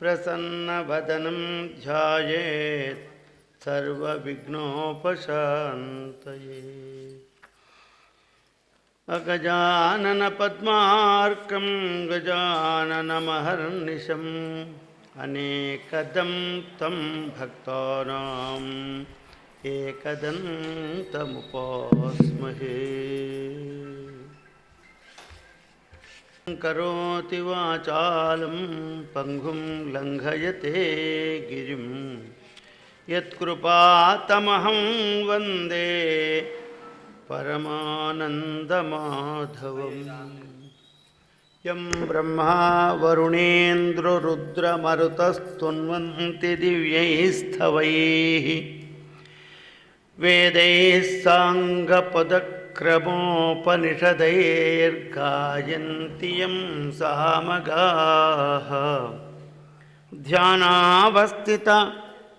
प्रसन्नवदनं ध्यायेत् सर्वविघ्नोपशान्तये। अगजाननपद्मार्कं गजाननमहर्निशम् अनेकदं तं भक्तानाम् एकदन्तमुपास्महे। करोति वाचालं पङ्गुं लङ्घयते गिरिं यत्कृपातमहं वन्दे परमानन्दमाधवम्। यं ब्रह्मा वरुणेन्द्ररुद्रमरुतस्तुन्वन्ति दिव्यैस्तवैः वेदैः साङ्गपदक्रमोपनिषदैर्गायन्ति यं सामगाः। ध्यानावस्थिता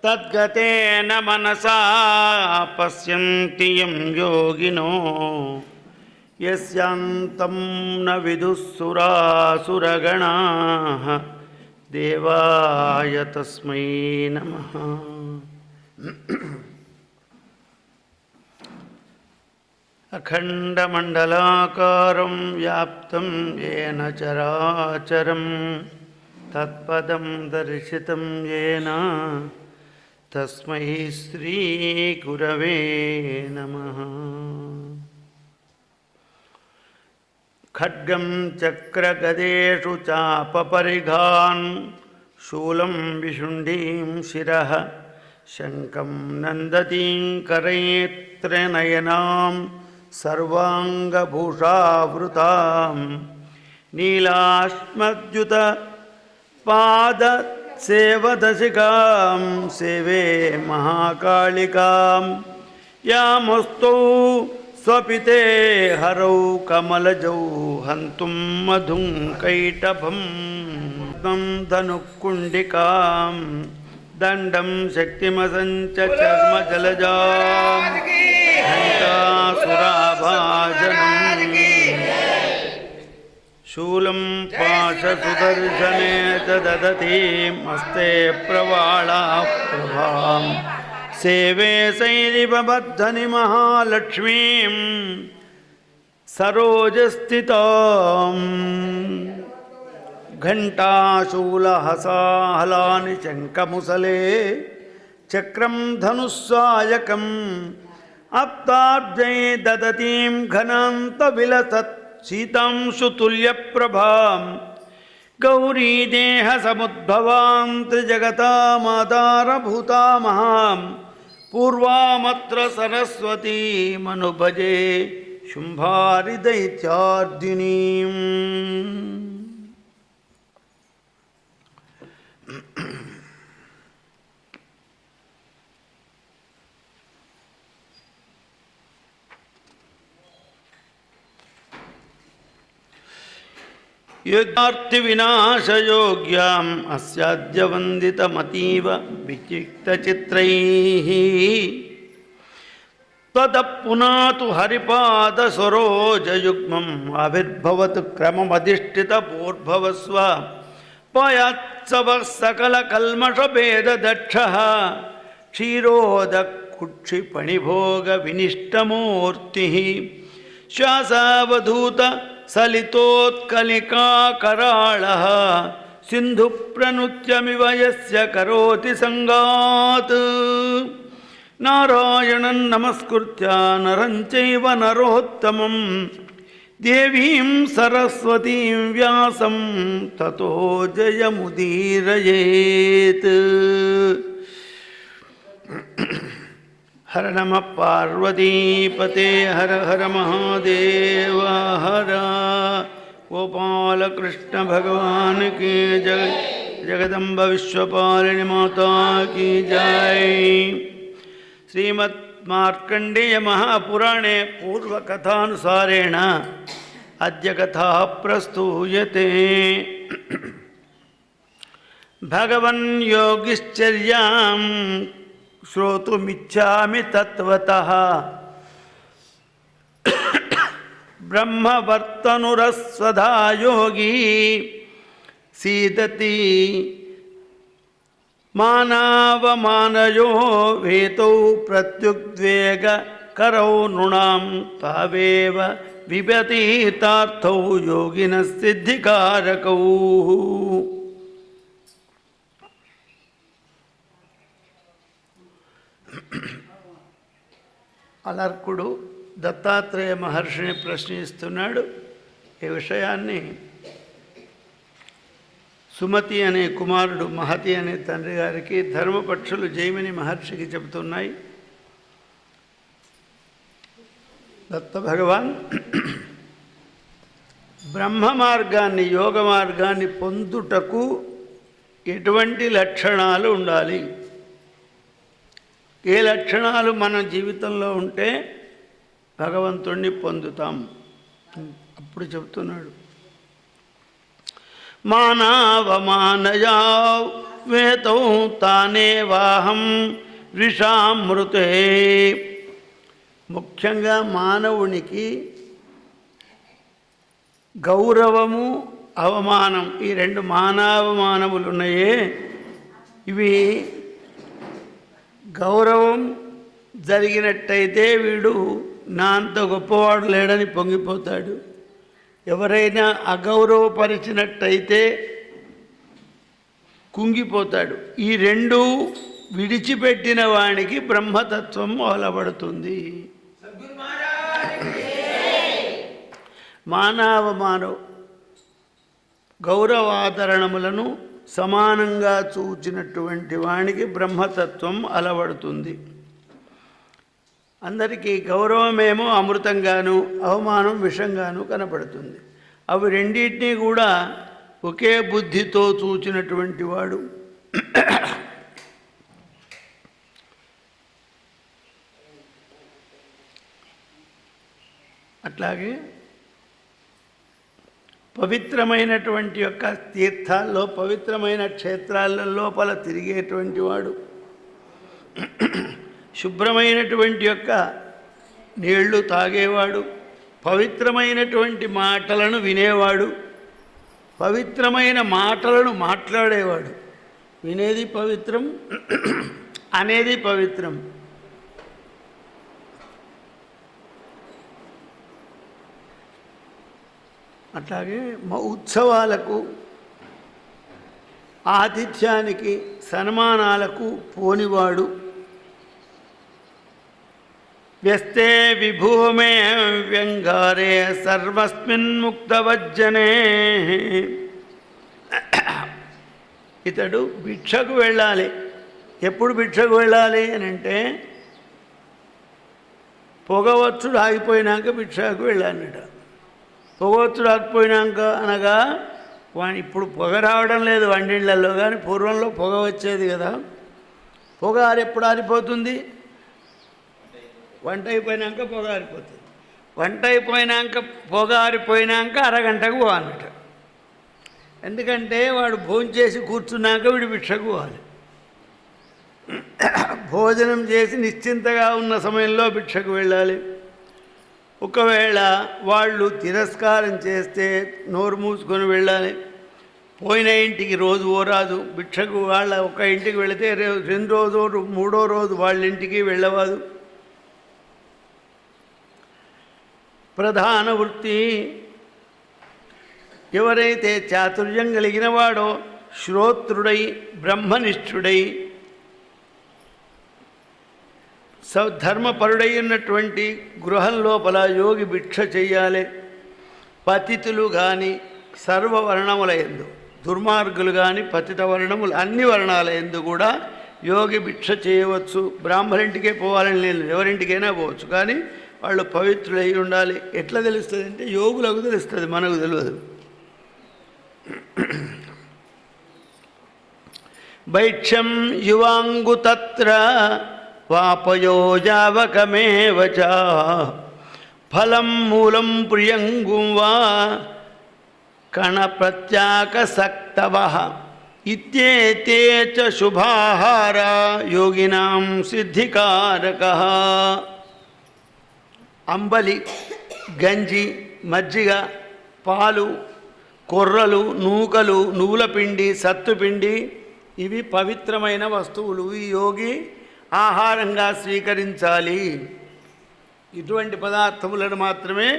तद्गतेन मनसा पश्यन्ति यं योगिनो यस्यान्तं न विदुः सुरासुरगणाः। देवाय तस्मै नमः। अखण्डमण्डलाकारं व्याप्तं येन चराचरं तत्पदं दर्शितं येन तस्मै श्रीगुरवे नमः। खड्गं चक्रगदेषु चापपरिघान् शूलं विशुण्डीं शिरः शङ्खं नन्दतीं करैत्रनयनां सर्वाङ्गभूषावृतां नीलाश्मद्युतपादसेवदशिखां सेवे महाकालिकां यामस्तौ स्वपिते हरौ कमलजौ हन्तुं मधुं कैटभं धनुकुण्डिकां दण्डं शक्तिमसञ्च चर्मजलजां घण्टासुराभाजनं शूलं पाशसुदर्शने च ददतीं हस्ते प्रवाळाः प्रभां सेवे सैरिवबद्धनिमहालक्ष्मीं सरोजस्थिताम्। घण्टाशूलहसाहलानि शङ्खमुसले चक्रं धनुस्सायकम् आप्ताब्जै ददतीं घनान्तविलसत् शीतांशुतुल्यप्रभां गौरीदेहसमुद्भवां त्रिजगतामाधारभूतामहां पूर्वामत्र सरस्वतीमनुभजे शुम्भारिदैत्यार्दिनीम्। युद्धार्थिविनाशयोग्याम् अस्याद्य वन्दितमतीव विचिक्तचित्रैः तदप्पुनातु हरिपादसरोजयुग्मम् आविर्भवतु क्रममधिष्ठितपूर्भवस्व पयात्सवः सकलकल्मषभेददक्षः क्षीरोदकुक्षिपणिभोगविनिष्टमूर्तिः श्वासावधूत सलितोत्कलिकाकराळः सिन्धुप्रणुत्यमिव यस्य करोति संगात् नारायणं नमस्कृत्य नरं चैव नरोत्तमं देवीं सरस्वतीं व्यासं ततो जयमुदीरयेत्। हर नमः पार्वतीपते हर हर महादेव हर। गोपालकृष्ण भगवान की जय। जगदम्ब विश्वपालिनी माता की जय। श्रीमद् मार्कण्डेय महापुराणे पूर्वकथानुसारेण अद्य कथा प्रस्तूयते। भगवन् योगिश्चर्यां श्रोतुमिच्छामि तत्वतः ब्रह्मवर्तनुरस्वधा योगी सीदति మానవమానయో వేతౌ ప్రత్యుద్వేగకరౌ నృణాం తావేవ విపతీతార్థౌ యోగిన సిద్ధికారకౌ. అలర్కుడు దత్తాత్రేయ మహర్షిని ప్రశ్నిస్తున్నాడు. ఈ విషయాన్ని సుమతి అనే కుమారుడు మహతి అనే తండ్రి గారికి, ధర్మపక్షులు జైమిని మహర్షికి చెబుతున్నాయి. దత్త భగవాన్ బ్రహ్మ మార్గాన్ని, యోగ మార్గాన్ని పొందుటకు ఎటువంటి లక్షణాలు ఉండాలి, ఏ లక్షణాలు మన జీవితంలో ఉంటే భగవంతుణ్ణి పొందుతాం. అప్పుడు చెప్తున్నాడు, మానవమానయా వేతౌ తానే వాహం విషామృతే. ముఖ్యంగా మానవునికి గౌరవము, అవమానం, ఈ రెండు మానవమానములు ఉన్నాయే, ఇవి గౌరవం జరిగినట్టయితే వీడు నా అంత గొప్పవాడు లేడని పొంగిపోతాడు. ఎవరైనా అగౌరవపరిచినట్టయితే కుంగిపోతాడు. ఈ రెండు విడిచిపెట్టిన వానికి బ్రహ్మతత్వం అలవడుతుంది. మానవ గౌరవాదరణములను సమానంగా చూచినటువంటి వానికి బ్రహ్మతత్వం అలవడుతుంది. అందరికీ గౌరవమేమో అమృతంగాను, అవమానం విషంగాను కనపడుతుంది. అవి రెండింటినీ కూడా ఒకే బుద్ధితో చూచినటువంటి వాడు అట్లాగే పవిత్రమైనటువంటి యొక్క తీర్థాల్లో, పవిత్రమైన క్షేత్రాల లోపల తిరిగేటువంటి వాడు, శుభ్రమైనటువంటి యొక్క నీళ్లు తాగేవాడు, పవిత్రమైనటువంటి మాటలను వినేవాడు, పవిత్రమైన మాటలను మాట్లాడేవాడు. వినేది పవిత్రం, అనేది పవిత్రం. అట్లాగే ఉత్సవాలకు, ఆతిథ్యానికి, సన్మానాలకు పోనివాడు. వ్యస్తే విభూమే వ్యంగారే సర్వస్మిన్ముక్తవజ్జనే. ఇతడు భిక్షకు వెళ్ళాలి. ఎప్పుడు భిక్షకు వెళ్ళాలి అని అంటే పొగవచ్చుడు ఆగిపోయినాక భిక్షకు వెళ్ళాలన్నట. పొగవచ్చుడు ఆగిపోయినాక అనగా ఇప్పుడు పొగ రావడం లేదు వండిళ్ళల్లో, కానీ పూర్వంలో పొగ వచ్చేది కదా. పొగ ఎప్పుడు ఆరిపోతుంది? వంట అయిపోయినాక పొగ ఆరిపోతుంది. వంట అయిపోయినాక పొగ ఆరిపోయినాక అరగంటకు పోవాలన్నట. ఎందుకంటే వాడు భోంచేసి కూర్చున్నాక వీడు భిక్షకు పోవాలి. భోజనం చేసి నిశ్చింతగా ఉన్న సమయంలో భిక్షకు వెళ్ళాలి. ఒకవేళ వాళ్ళు తిరస్కారం చేస్తే నోరు మూసుకొని వెళ్ళాలి. పోయిన ఇంటికి రోజు ఓరాదు. భిక్షకు వాళ్ళ ఒక ఇంటికి వెళితే రెండో రోజు, మూడో రోజు వాళ్ళ ఇంటికి వెళ్ళవాదు. ప్రధాన వృత్తి ఎవరైతే చాతుర్యం కలిగిన వాడో, శ్రోత్రుడై బ్రహ్మనిష్ఠుడై ధర్మపరుడై ఉన్నటువంటి గృహం లోపల యోగి భిక్ష చెయ్యాలి. పతితులు కానీ సర్వవర్ణముల యందు, దుర్మార్గులు కానీ పతిత వర్ణములు అన్ని వర్ణాల యందు కూడా యోగి భిక్ష చేయవచ్చు. బ్రాహ్మణింటికే పోవాలని లేదు, ఎవరింటికైనా పోవచ్చు. కానీ వాళ్ళు పవిత్రులై ఉండాలి. ఎట్లా తెలుస్తుంది అంటే యోగులకు తెలుస్తుంది, మనకు తెలియదు. భైక్ష్యం యువాంగు తత్ర వాపయోజావకమేవ చ ఫలం మూలం ప్రియంగుం వా కణప్రత్యాకసక్తవః ఇత్యేతే చ శుభాహారా యోగినాం సిద్ధికారకః. అంబలి, గంజి, మజ్జిగ, పాలు, కొర్రలు, నూకలు, నువ్వుల పిండి, సత్తుపిండి, ఇవి పవిత్రమైన వస్తువులు, ఈ యోగి ఆహారంగా స్వీకరించాలి. ఇటువంటి పదార్థములను మాత్రమే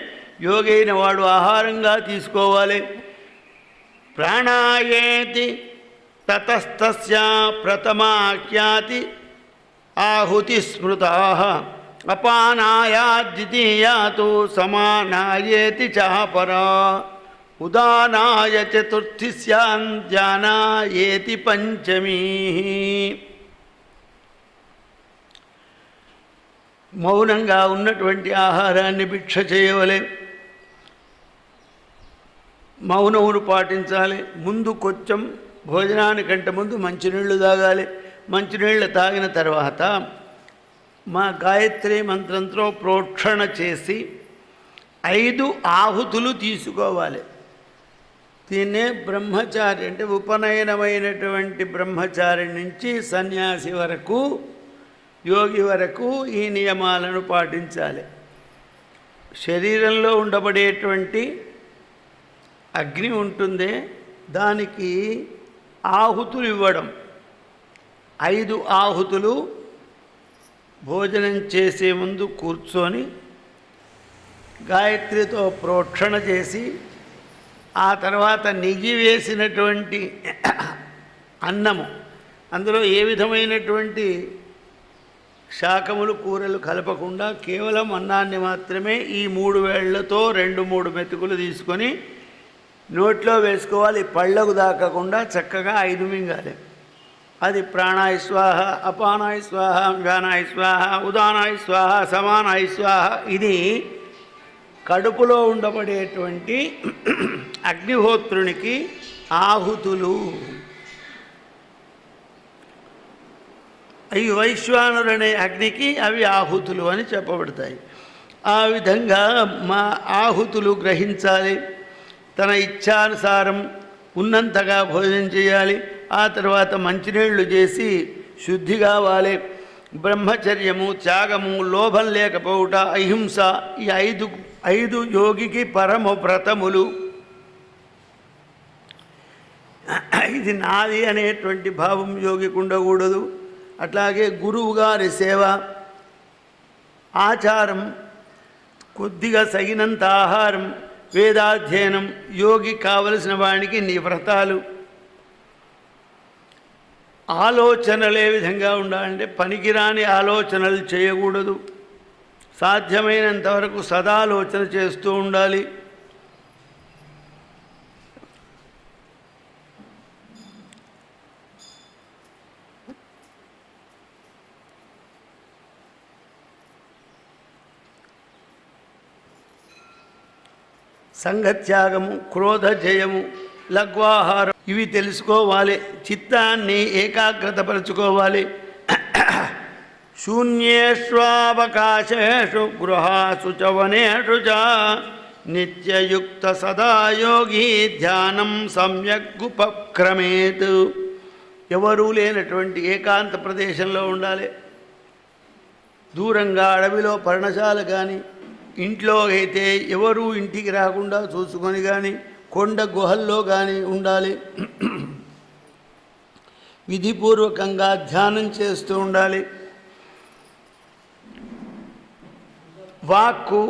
యోగి అయిన వాడు ఆహారంగా తీసుకోవాలి. ప్రాణాయేతి తతస్తస్య ప్రథమాఖ్యాతి ఆహుతి స్మృతా అపానాయా ద్వితీయాతు సమానాయేతి చాపరా ఉదానాయ చతుర్థి స్యాన్ ధ్యానాయేతి పంచమీ. మౌనంగా ఉన్నటువంటి ఆహారాన్ని భిక్ష చేయవలే. మౌనమును పాటించాలి. ముందు కొంచెం భోజనానికంటే ముందు మంచినీళ్ళు తాగాలి. మంచినీళ్ళు తాగిన తర్వాత మా గాయత్రి మంత్రంతో ప్రోక్షణ చేసి 5 ఆహుతులు తీసుకోవాలి. దీన్నే బ్రహ్మచారి అంటే ఉపనయనమైనటువంటి బ్రహ్మచారి నుంచి సన్యాసి వరకు, యోగి వరకు ఈ నియమాలను పాటించాలి. శరీరంలో ఉండబడేటువంటి అగ్ని ఉంటుందే, దానికి ఆహుతులు ఇవ్వడం. 5 ఆహుతులు భోజనం చేసే ముందు కూర్చొని గాయత్రితో ప్రోక్షణ చేసి, ఆ తర్వాత నెయ్యి వేసినటువంటి అన్నము, అందులో ఏ విధమైనటువంటి శాకములు కూరలు కలపకుండా కేవలం అన్నాన్ని మాత్రమే ఈ 3 వేళ్లతో 2-3 మెతుకులు తీసుకొని నోట్లో వేసుకోవాలి. పళ్ళకు దాకకుండా చక్కగా 5 మింగాలి. అది ప్రాణాయ స్వాహ, అపానాయ స్వాహ, వ్యానాయ స్వాహ, ఉదానాయ స్వాహ, సమానాయ స్వాహ. ఇది కడుపులో ఉండబడేటువంటి అగ్నిహోత్రునికి ఆహుతులు. అవి వైశ్వానురనే అగ్నికి అవి ఆహుతులు అని చెప్పబడతాయి. ఆ విధంగా మా ఆహుతులు గ్రహించాలి. తన ఇచ్ఛానుసారం ఉన్నంతగా భోజనం చేయాలి. ఆ తర్వాత మంచినీళ్లు చేసి శుద్ధి కావాలి. బ్రహ్మచర్యము, త్యాగము, లోభం లేకపోవుట, అహింస, ఈ 5 యోగికి పరమ వ్రతములు. ఇది నాది అనేటువంటి భావం యోగికి ఉండకూడదు. అట్లాగే గురువు గారి సేవ, ఆచారం, కొద్దిగా సగినంత ఆహారం, వేదాధ్యయనం, యోగి కావలసిన వానికి వ్రతాలు. ఆలోచనలు ఏ విధంగా ఉండాలంటే పనికిరాని ఆలోచనలు చేయకూడదు. సాధ్యమైనంత వరకు సదాలోచన చేస్తూ ఉండాలి. సంఘత్యాగము, క్రోధ జయము, లఘ్వాహారం ఇవి తెలుసుకోవాలి. చిత్తాన్ని ఏకాగ్రతపరచుకోవాలి. శూన్యేష్వావకాశేషు గృహాసు చ వనేషు చ నిత్యయుక్త సదాయోగి ధ్యానం సమ్యగుపక్రమేత్. ఎవరూ లేనటువంటి ఏకాంత ప్రదేశంలో ఉండాలి. దూరంగా అడవిలో పర్ణశాల కానీ, ఇంట్లో అయితే ఎవరూ ఇంటికి రాకుండా చూసుకొని కానీ, కొండ గుహల్లో కానీ ఉండాలి. విధిపూర్వకంగా ధ్యానం చేస్తూ ఉండాలి. వాక్కు,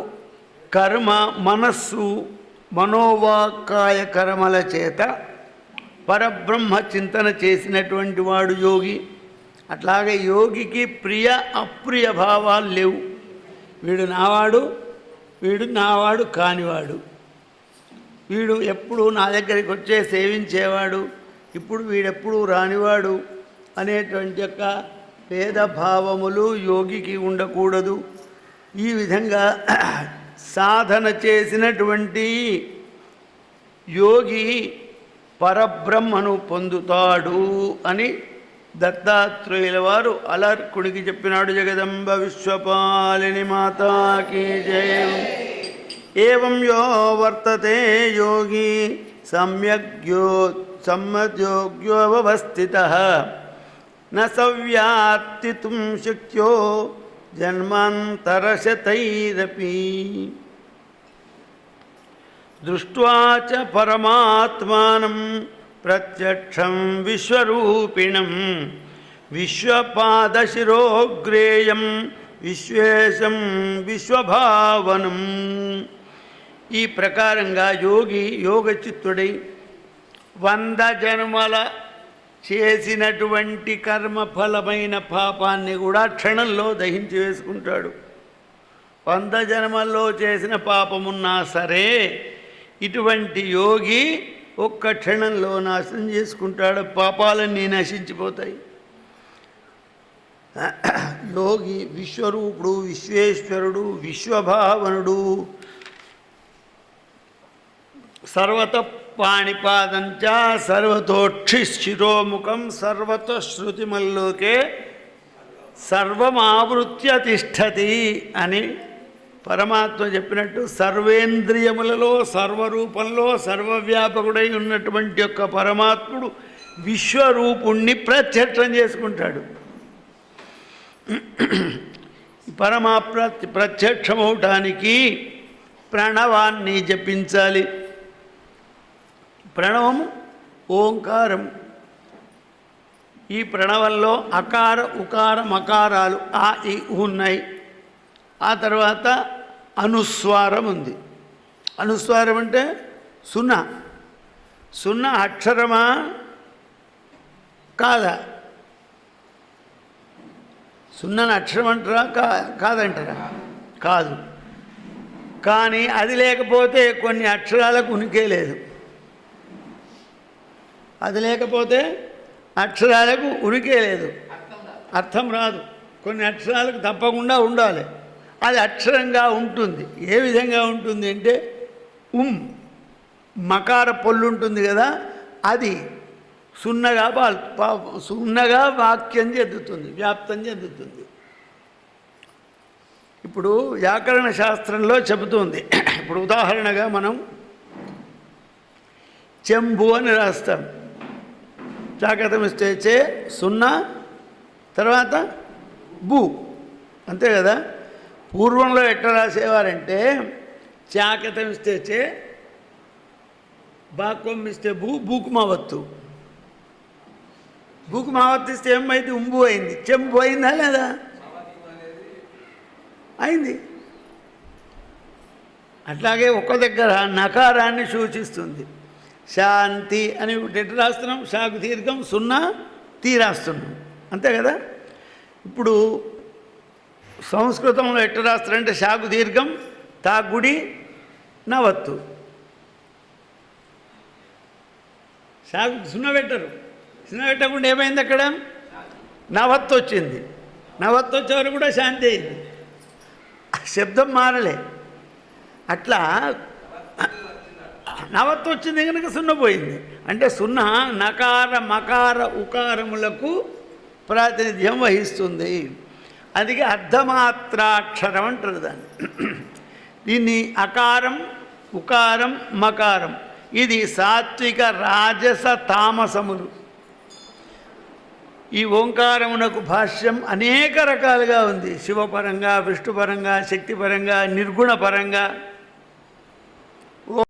కర్మ, మనస్సు, మనోవాకాయ కర్మల చేత పరబ్రహ్మ చింతన చేసినటువంటి వాడు యోగి. అట్లాగే యోగికి ప్రియ అప్రియ భావాలు లేవు. వీడు నావాడు, వీడు నావాడు కానివాడు, వీడు ఎప్పుడు నా దగ్గరికి వచ్చే సేవించేవాడు, ఇప్పుడు వీడెప్పుడు రానివాడు అనేటువంటి యొక్క భేదభావములు యోగికి ఉండకూడదు. ఈ విధంగా సాధన చేసినటువంటి యోగి పరబ్రహ్మను పొందుతాడు అని దత్తాత్రేయుల వారు అలర్కుడికి చెప్పినాడు. జగదంబ విశ్వపాలిని మాతాకి జయం. ఏవం యో వర్తతే యోగి సమ్యగ్యోగ్యోవస్థితః న సవ్యాత్తితుం శక్యో జన్మాంతరశతైరపి. దృష్ట్వా చ పరమాత్మానం ప్రత్యక్షం విశ్వరూపిణం విశ్వపాదశిరోగ్రేయం విశ్వేశం విశ్వభావనం. ఈ ప్రకారంగా యోగి యోగచిత్తుడై 100 జన్మల చేసినటువంటి కర్మఫలమైన పాపాన్ని కూడా క్షణంలో దహించి వేసుకుంటాడు. 100 జన్మల్లో చేసిన పాపమున్నా సరే ఇటువంటి యోగి ఒక్క క్షణంలో నాశనం చేసుకుంటాడు, పాపాలన్నీ నశించిపోతాయి. యోగి విశ్వరూపుడు, విశ్వేశ్వరుడు, విశ్వభావనుడు, సర్వత పాణిపాదంచ సర్వతోక్షిశిరోముఖం సర్వత శృతిమల్లోకే సర్వమావృత్య తిష్టతి అని పరమాత్మ చెప్పినట్టు సర్వేంద్రియములలో సర్వరూపంలో సర్వవ్యాపకుడై ఉన్నటువంటి యొక్క పరమాత్ముడు విశ్వరూపుణ్ణి ప్రత్యక్షం చేసుకుంటాడు. ప్రత్యక్షమవటానికి ప్రణవాన్ని జపించాలి. ప్రణవము ఓంకారం. ఈ ప్రణవంలో అకార ఉకార మకారాలు ఆ ఈ ఉన్నాయి. ఆ తర్వాత అనుస్వారం ఉంది. అనుస్వారం అంటే సున్నా. సున్నా అక్షరమా కాదా? సున్నాను అక్షరం అంటారా కాదంటారా? కాదు. కానీ అది లేకపోతే కొన్ని అక్షరాలకు ఉనికే లేదు. అది లేకపోతే అక్షరాలకు ఉనికే లేదు, అర్థం రాదు. కొన్ని అక్షరాలకు తప్పకుండా ఉండాలి. అది అక్షరంగా ఉంటుంది. ఏ విధంగా ఉంటుంది అంటే మకార పొల్లు ఉంటుంది కదా, అది సున్నగా వాక్యం చెందుతుంది, వ్యాప్తం చెందుతుంది. ఇప్పుడు వ్యాకరణ శాస్త్రంలో చెబుతుంది. ఇప్పుడు ఉదాహరణగా మనం చెంబు అని రాస్తాం. చాకతం ఇస్తే చే సున్నా తర్వాత బు, అంతే కదా. పూర్వంలో ఎట్లా రాసేవారంటే చాకతం ఇస్తే చే, బాకొమ్ ఇస్తే బు, బూకు మావత్తు. బూకు మావత్తు ఇస్తే ఏమైంది? ఉంబు అయింది. చెంబు అయిందా లేదా? అయింది. అట్లాగే ఒక్క దగ్గర నకారాన్ని సూచిస్తుంది. శాంతి అని ఎట్లా రాస్తున్నాం? షాకు దీర్ఘం సున్నా తీ రాస్తున్నాం, అంతే కదా. ఇప్పుడు సంస్కృతంలో ఎట్లా రాస్తారంటే షాకు దీర్ఘం తాగుడి నవత్తు. షాకు సున్నా పెట్టరు. సున్నా పెట్టకుండా ఏమైంది? అక్కడ నవత్తు వచ్చింది. నవత్తు వచ్చేవారు కూడా శాంతి అయింది. శబ్దం మారలే. అట్లా నవత్తు వచ్చింది కనుక సున్నా పోయింది. అంటే సున్నా నకార మకార ఉకారములకు ప్రాతినిధ్యం వహిస్తుంది. అది అర్ధమాత్రాక్షరం అంటారు దాన్ని. దీన్ని అకారం ఉకారం మకారం, ఇది సాత్విక రాజస తామసములు. ఈ ఓంకారమునకు భాష్యం అనేక రకాలుగా ఉంది. శివపరంగా, విష్ణుపరంగా, శక్తిపరంగా, నిర్గుణపరంగా.